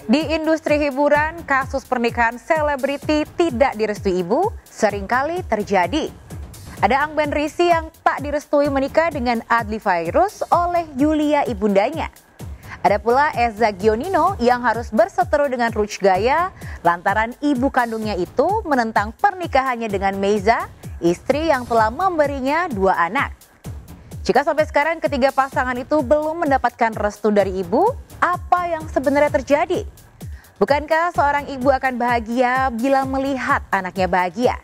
Di industri hiburan, kasus pernikahan selebriti tidak direstui ibu seringkali terjadi. Ada Angben Rizky yang tak direstui menikah dengan Adly Fairuz oleh Yulia ibundanya. Ada pula Eza Gionino yang harus berseteru dengan Ruth Gaya lantaran ibu kandungnya itu menentang pernikahannya dengan Meiza, istri yang telah memberinya 2 anak. Jika sampai sekarang ketiga pasangan itu belum mendapatkan restu dari ibu, apa yang sebenarnya terjadi? Bukankah seorang ibu akan bahagia bila melihat anaknya bahagia?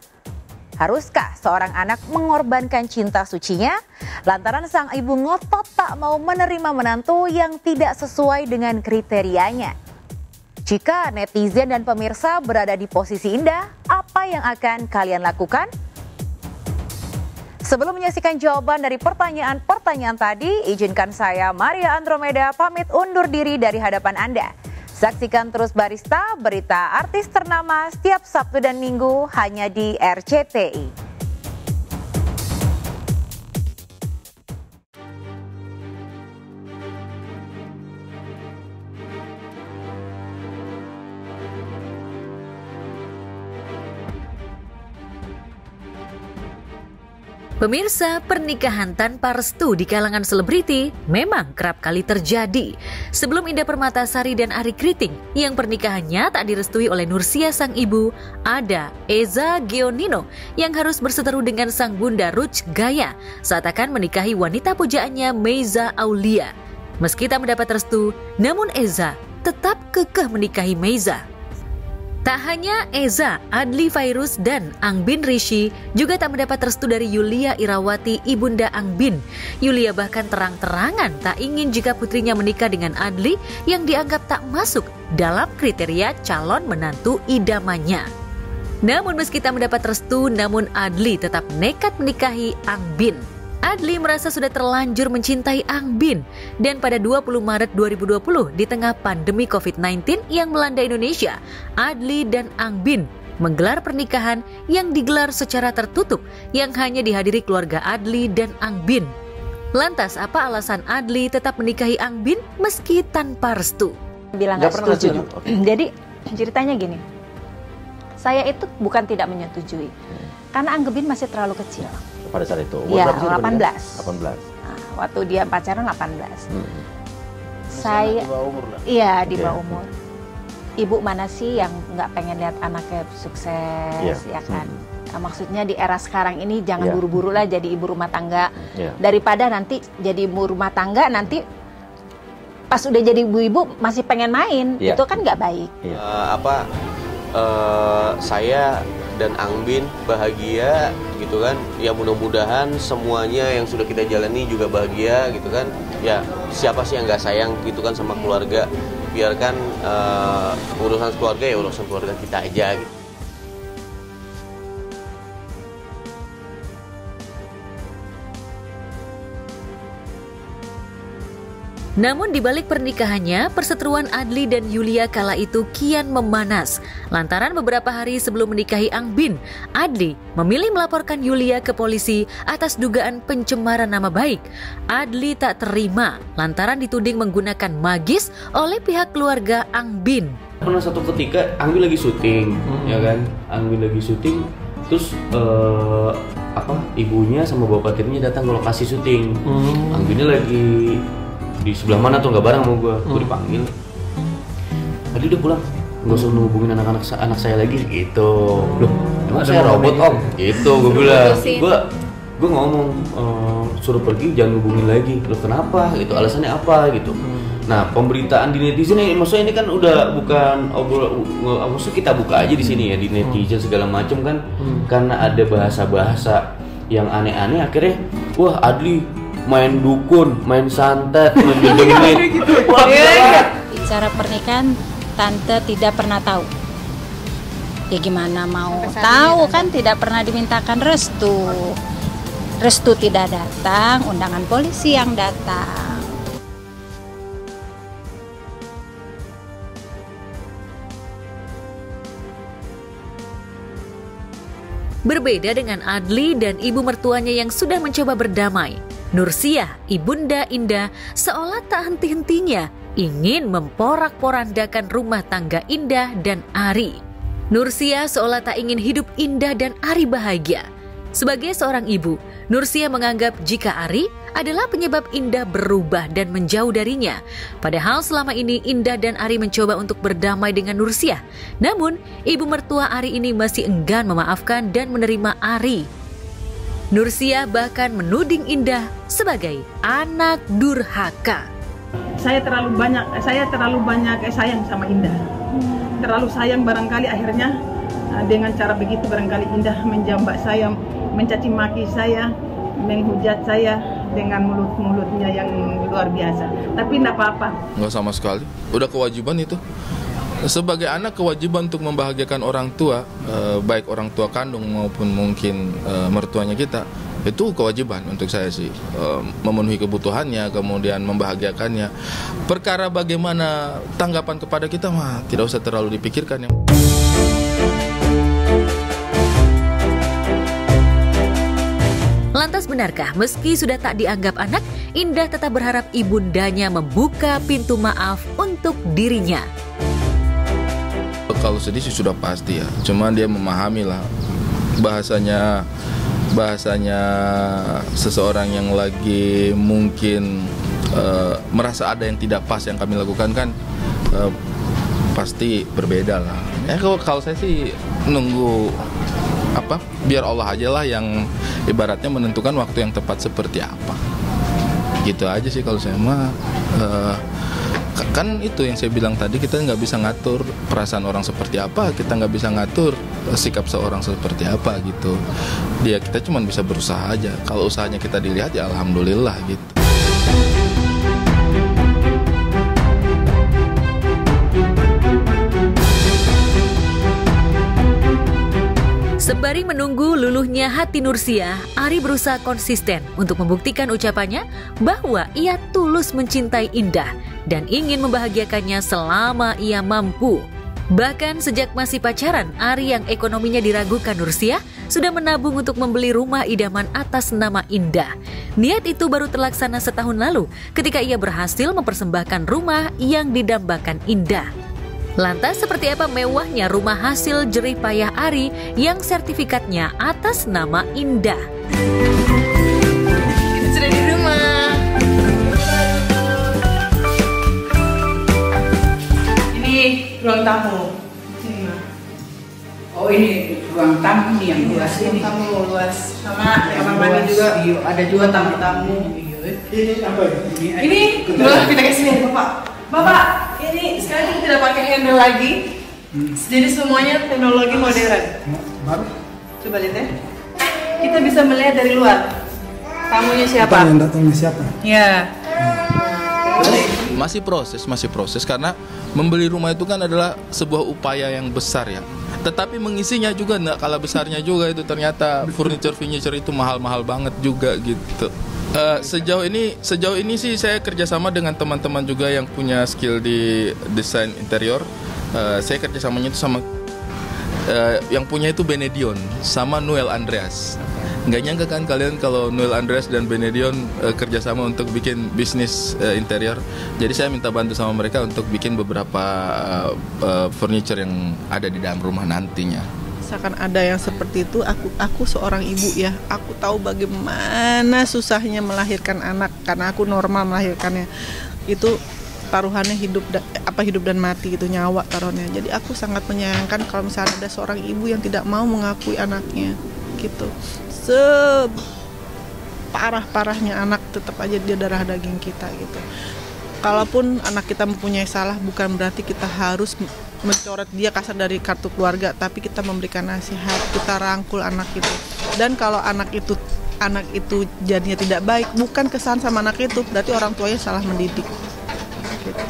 Haruskah seorang anak mengorbankan cinta sucinya lantaran sang ibu ngotot tak mau menerima menantu yang tidak sesuai dengan kriterianya? Jika netizen dan pemirsa berada di posisi Indah, apa yang akan kalian lakukan? Sebelum menyaksikan jawaban dari pertanyaan-pertanyaan tadi, izinkan saya, Maria Andromeda, pamit undur diri dari hadapan Anda. Saksikan terus Barista, berita artis ternama setiap Sabtu dan Minggu hanya di RCTI. Pemirsa, pernikahan tanpa restu di kalangan selebriti memang kerap kali terjadi. Sebelum Indah Permatasari dan Arie Kriting yang pernikahannya tak direstui oleh Nursia sang ibu, ada Eza Gionino yang harus berseteru dengan sang bunda Ruth Gaya saat akan menikahi wanita pujaannya Meiza Aulia. Meski tak mendapat restu, namun Eza tetap kekeh menikahi Meiza. Tak hanya Eza, Adly Fairuz dan Angben Rizky juga tak mendapat restu dari Yulia Irawati, ibunda Angben. Yulia bahkan terang-terangan tak ingin jika putrinya menikah dengan Adly yang dianggap tak masuk dalam kriteria calon menantu idamannya. Namun meski tak mendapat restu, namun Adly tetap nekat menikahi Angben. Adly merasa sudah terlanjur mencintai Angben dan pada 20 Maret 2020 di tengah pandemi COVID-19 yang melanda Indonesia, Adly dan Angben menggelar pernikahan yang digelar secara tertutup yang hanya dihadiri keluarga Adly dan Angben. Lantas apa alasan Adly tetap menikahi Angben meski tanpa restu? Bilang nggak setuju. Jadi ceritanya gini, saya itu bukan tidak menyetujui, karena Angben masih terlalu kecil. Pada saat itu? Iya, 18. Nah, waktu dia pacaran 18. Saya, iya di bawah umur. Ibu mana sih yang nggak pengen lihat anaknya sukses, ya kan? Nah, maksudnya di era sekarang ini jangan buru-buru lah jadi ibu rumah tangga. Daripada nanti jadi ibu rumah tangga, nanti pas udah jadi ibu-ibu masih pengen main, itu kan nggak baik. Saya dan Angben bahagia gitu kan, ya mudah-mudahan semuanya yang sudah kita jalani juga bahagia gitu kan. Ya siapa sih yang nggak sayang gitu kan sama keluarga, biarkan urusan keluarga ya urusan keluarga kita aja gitu. Namun di balik pernikahannya, perseteruan Adly dan Yulia kala itu kian memanas. Lantaran beberapa hari sebelum menikahi Angben, Adly memilih melaporkan Yulia ke polisi atas dugaan pencemaran nama baik. Adly tak terima lantaran dituding menggunakan magis oleh pihak keluarga Angben. Pernah satu ketika Angben lagi syuting, ya kan? Angben lagi syuting, terus ibunya sama bapak tirinya datang ke lokasi syuting. Angbennya lagi di sebelah mana tuh, nggak bareng sama gue dipanggil. Tadi udah pulang, nggak usah hubungin anak saya lagi gitu. Loh, emang saya robot om? Gitu gue bilang. Gue ngomong suruh pergi, jangan hubungin lagi. Loh kenapa? Gitu, alasannya apa gitu. Nah pemberitaan di netizen ini, maksudnya ini kan udah bukan maksudnya kita buka aja di sini ya di netizen segala macam kan, karena ada bahasa-bahasa yang aneh-aneh akhirnya wah Adly main dukun, main santet, main dendengit. Bicara pernikahan, tante tidak pernah tahu. Ya gimana mau tahu kan, tidak pernah dimintakan restu. Restu tidak datang, undangan polisi yang datang. Berbeda dengan Adly dan ibu mertuanya yang sudah mencoba berdamai, Nursia, ibunda Indah, seolah tak henti-hentinya ingin memporak-porandakan rumah tangga Indah dan Ari. Nursia seolah tak ingin hidup Indah dan Ari bahagia. Sebagai seorang ibu, Nursia menganggap jika Ari adalah penyebab Indah berubah dan menjauh darinya. Padahal selama ini Indah dan Ari mencoba untuk berdamai dengan Nursia. Namun, ibu mertua Ari ini masih enggan memaafkan dan menerima Ari. Nursia bahkan menuding Indah sebagai anak durhaka. Saya terlalu banyak sayang sama Indah. Terlalu sayang barangkali akhirnya dengan cara begitu barangkali Indah menjambak saya, mencaci maki saya, menghujat saya dengan mulut-mulutnya yang luar biasa. Tapi enggak apa-apa. Enggak sama sekali. Udah kewajiban itu. Sebagai anak kewajiban untuk membahagiakan orang tua, baik orang tua kandung maupun mungkin mertuanya kita. Itu kewajiban untuk saya sih, memenuhi kebutuhannya, kemudian membahagiakannya. Perkara bagaimana tanggapan kepada kita mah tidak usah terlalu dipikirkan ya. Lantas benarkah meski sudah tak dianggap anak, Indah tetap berharap ibundanya membuka pintu maaf untuk dirinya? Kalau sedih sih sudah pasti ya, cuman dia memahami lah bahasanya seseorang yang lagi mungkin merasa ada yang tidak pas yang kami lakukan kan pasti berbeda lah. Ya kalau saya sih nunggu biar Allah aja lah yang ibaratnya menentukan waktu yang tepat seperti apa. Gitu aja sih kalau saya mah. Kan itu yang saya bilang tadi, kita nggak bisa ngatur perasaan orang seperti apa, kita nggak bisa ngatur sikap seorang seperti apa gitu. Kita cuma bisa berusaha aja. Kalau usahanya kita dilihat ya alhamdulillah gitu. Sembari menunggu luluhnya hati Nursia, Ari berusaha konsisten untuk membuktikan ucapannya bahwa ia tulus mencintai Indah dan ingin membahagiakannya selama ia mampu. Bahkan sejak masih pacaran, Ari yang ekonominya diragukan Nursia sudah menabung untuk membeli rumah idaman atas nama Indah. Niat itu baru terlaksana setahun lalu ketika ia berhasil mempersembahkan rumah yang didambakan Indah. Lantas seperti apa mewahnya rumah hasil jerih payah Ari yang sertifikatnya atas nama Indah? Kita sudah di rumah. Ini ruang tamu. Oh ini ruang tamu nih yang luas ini. Tamu luas. Sama kamar mandi juga. Ada juga tamu-tamu. Ini apa ini? Ini kita kasih lihat Bapak. Bapak, ini sekarang kita tidak pakai handle lagi. Jadi semuanya teknologi modern. Baru? Coba lihat ya. Kita bisa melihat dari luar. Tamunya siapa? Yang datangnya siapa? Ya. Masih proses karena membeli rumah itu kan adalah sebuah upaya yang besar ya. Tetapi mengisinya juga nggak kalah besarnya juga itu, ternyata furniture itu mahal-mahal banget juga gitu. Sejauh ini sih saya kerjasama dengan teman-teman juga yang punya skill di desain interior. Saya kerjasamanya itu sama yang punya itu Benedion sama Noel Andreas. Nggak nyangka kan kalian kalau Noel Andreas dan Benedion kerjasama untuk bikin bisnis interior. Jadi saya minta bantu sama mereka untuk bikin beberapa furniture yang ada di dalam rumah nantinya. Misalkan ada yang seperti itu, aku seorang ibu ya, aku tahu bagaimana susahnya melahirkan anak karena aku normal melahirkannya. Itu taruhannya hidup dan mati gitu, nyawa taruhannya. Jadi aku sangat menyayangkan kalau misalnya ada seorang ibu yang tidak mau mengakui anaknya gitu. Separah-parahnya anak tetap aja dia darah daging kita gitu. Kalaupun anak kita mempunyai salah, bukan berarti kita harus mencoret dia kasar dari kartu keluarga, tapi kita memberikan nasihat, kita rangkul anak itu. Dan kalau anak itu jadinya tidak baik, bukan kesalahan sama anak itu, berarti orang tuanya salah mendidik. Gitu.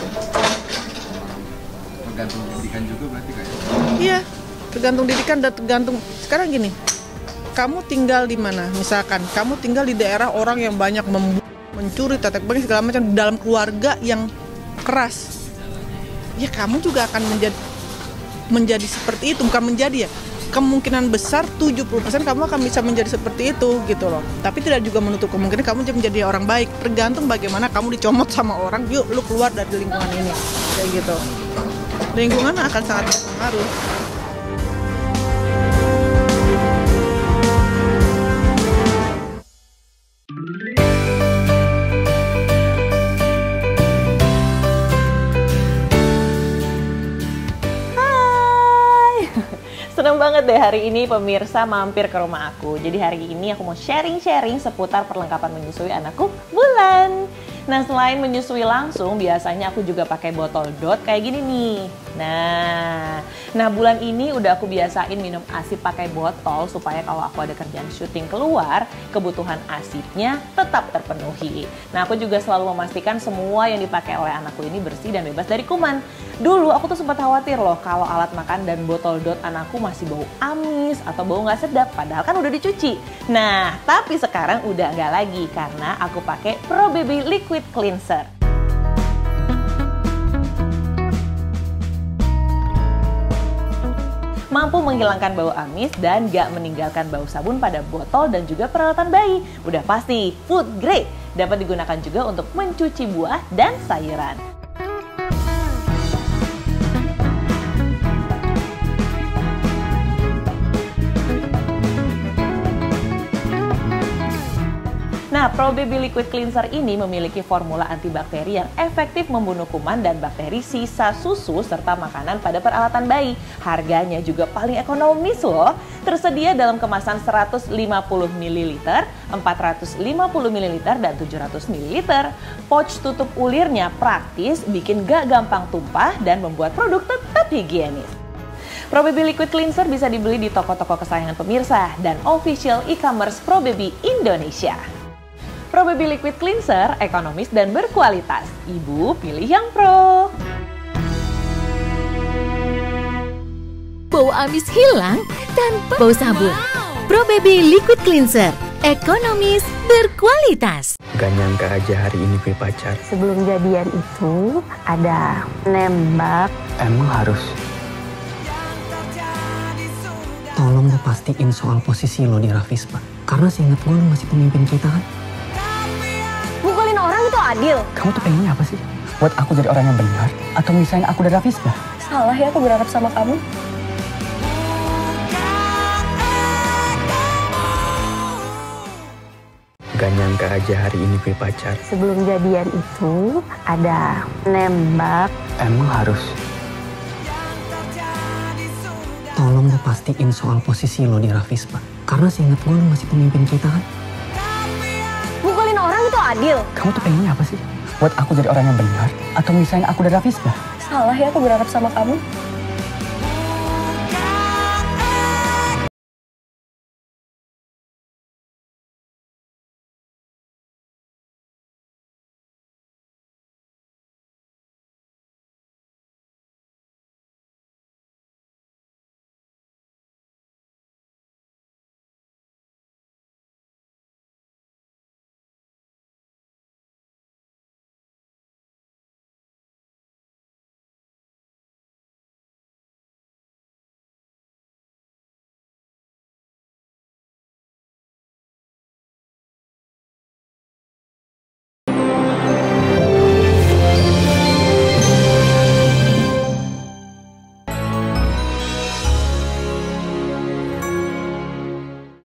Tergantung didikan juga berarti kayak? Iya, tergantung didikan dan tergantung. Sekarang gini, kamu tinggal di mana? Misalkan kamu tinggal di daerah orang yang banyak mencuri, tetek bengek segala macam, dalam keluarga yang keras. Ya kamu juga akan menjadi seperti itu, bukan menjadi ya. kemungkinan besar 70% kamu akan bisa menjadi seperti itu gitu loh. Tapi tidak juga menutup kemungkinan kamu menjadi orang baik. Tergantung bagaimana kamu dicomot sama orang, yuk lu keluar dari lingkungan ini. Kayak gitu. Lingkungan akan sangat berpengaruh. Senang banget deh hari ini pemirsa mampir ke rumah aku. Jadi hari ini aku mau sharing-sharing seputar perlengkapan menyusui anakku Bulan. Nah, selain menyusui langsung, biasanya aku juga pakai botol dot kayak gini nih. Nah bulan ini udah aku biasain minum ASI pakai botol supaya kalau aku ada kerjaan syuting keluar, kebutuhan ASInya tetap terpenuhi. Nah, aku juga selalu memastikan semua yang dipakai oleh anakku ini bersih dan bebas dari kuman. Dulu aku tuh sempat khawatir loh kalau alat makan dan botol dot anakku masih bau amis atau bau nggak sedap, padahal kan udah dicuci. Nah, tapi sekarang udah nggak lagi karena aku pakai Pro Baby Liquid Cleanser. Mampu menghilangkan bau amis dan gak meninggalkan bau sabun pada botol dan juga peralatan bayi. Udah pasti food grade, dapat digunakan juga untuk mencuci buah dan sayuran. Nah, Pro Baby Liquid Cleanser ini memiliki formula antibakteri yang efektif membunuh kuman dan bakteri sisa susu serta makanan pada peralatan bayi. Harganya juga paling ekonomis loh. Tersedia dalam kemasan 150 ml, 450 ml, dan 700 ml. Pouch tutup ulirnya praktis, bikin gak gampang tumpah, dan membuat produk tetap higienis. Pro Baby Liquid Cleanser bisa dibeli di toko-toko kesayangan pemirsa dan official e-commerce Pro Baby Indonesia. Pro Baby Liquid Cleanser ekonomis dan berkualitas. Ibu pilih yang pro. Bau amis hilang tanpa bau sabun. Pro Baby Liquid Cleanser ekonomis berkualitas. Gak nyangka aja hari ini gue pacar. Sebelum jadian itu ada nembak. Emang harus? Tolong lo pastiin soal posisi lo di Rafispa. Karena seingat gue lo masih pemimpin kita kan? Mukulin orang itu adil. Kamu tuh pengennya apa sih? Buat aku jadi orang yang benar? Atau misalnya aku dari Rafispa? Salah ya aku berharap sama kamu. Gak nyangka aja hari ini gue pacar. Sebelum jadian itu ada nembak. Emang harus? Tolong lo pastiin soal posisi lo di Rafispa. Karena seingat gue lo masih pemimpin kita kan? Mukulin orang itu adil. Kamu tuh pengennya apa sih? Buat aku jadi orang yang benar? Atau misalnya aku dari Rafispa? Salah ya aku berharap sama kamu.